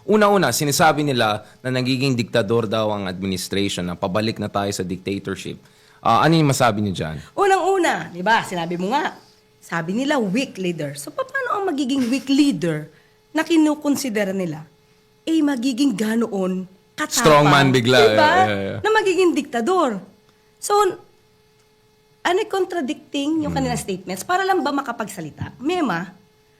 Una-una, sinasabi nila na nagiging diktador daw ang administration, na pabalik na tayo sa dictatorship. Ano yung masabi niyo dyan? Unang-una, di ba, sinabi mo nga, sabi nila weak leader. So, paano ang magiging weak leader na kinukonsidera nila? Magiging ganoon katapang. Strongman bigla. Diba? Yeah. Na magiging diktador. So, contradicting yung kanilang statements para lang ba makapagsalita? Mema.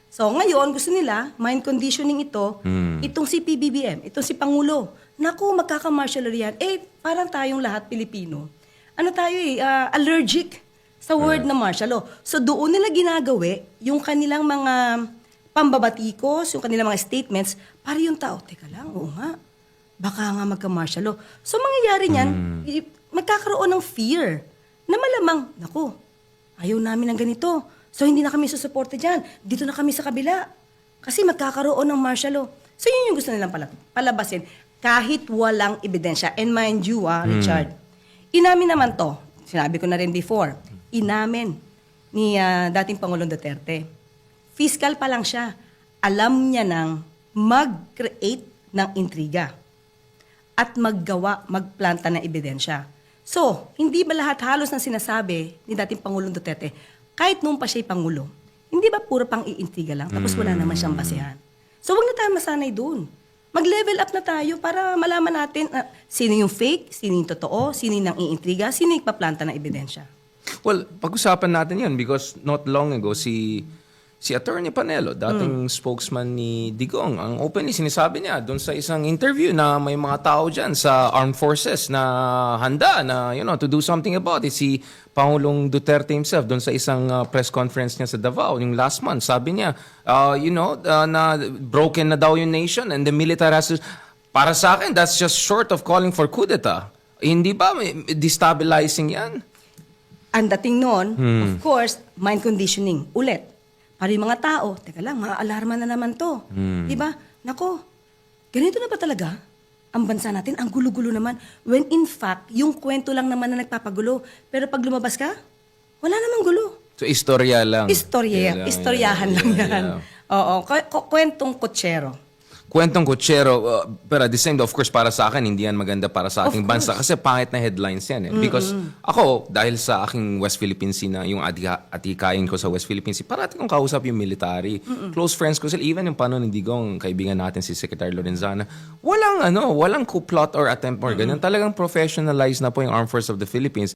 So, ngayon, gusto nila, mind conditioning ito, itong si PBBM, itong si Pangulo. Naku, magkaka-martial law yan. Parang tayong lahat Pilipino. Allergic sa word na martial law. So, doon nila ginagawi yung kanilang mga pambabatikos, yung kanilang mga statements, para yung tao, teka lang, oo nga, baka nga magka-martial law. So, mangyayari niyan, magkakaroon ng fear na malamang, naku, ayaw namin ng ganito. So, hindi na kami susuporta dyan. Dito na kami sa kabila. Kasi magkakaroon ng martial law. So, yun yung gusto nilang palabasin. Kahit walang ebidensya. And mind you, Richard, inamin naman to. Sinabi ko na rin before. Inamin ni dating Pangulong Duterte. Fiscal pa lang siya. Alam niya nang mag-create ng intriga. At magplanta ng ebidensya. So, hindi ba lahat halos ng sinasabi ni dating Pangulong Duterte, kahit noon pa siya'y Pangulo, hindi ba puro pang iintriga lang, tapos wala naman siyang basehan? So, wag na tayo masanay doon. Mag-level up na tayo para malaman natin sino yung fake, sino yung totoo, sino yung nang-iintriga, sino yung paplanta ng ebidensya. Well, pag-usapan natin yun because not long ago, si Attorney Panelo, dating spokesman ni Digong, ang openly sinasabi niya doon sa isang interview na may mga tao dyan sa armed forces na handa na, to do something about it. Si Pangulong Duterte himself doon sa isang press conference niya sa Davao, yung last month, sabi niya, na broken na daw yung nation and the military has to, para sa akin, that's just short of calling for coup d'etat. Hindi ba destabilizing yan? Ang dating noon, of course, mind conditioning. Ulit. Para yung mga tao, teka lang, ma-alarma na naman to. Diba? Nako, ganito na ba talaga? Ang bansa natin, ang gulo-gulo naman. When in fact, yung kwento lang naman na nagpapagulo. Pero pag lumabas ka, wala namang gulo. So, istorya lang. Istoryahan lang yan. Oo, kwentong kutsero. Kwentong kutsero, pero at the same, of course, para sa akin, hindi yan maganda para sa ating bansa. Kasi pangit na headlines yan. Because ako, dahil sa aking West Philippine Sea na yung atikain ko sa West Philippine Sea, parati kong kausap yung military. Close friends ko sila. Even yung paano ni Digong, kaibigan natin si Secretary Lorenzana, walang coup plot or attempt or ganyan. Talagang professionalized na po yung Armed Forces of the Philippines.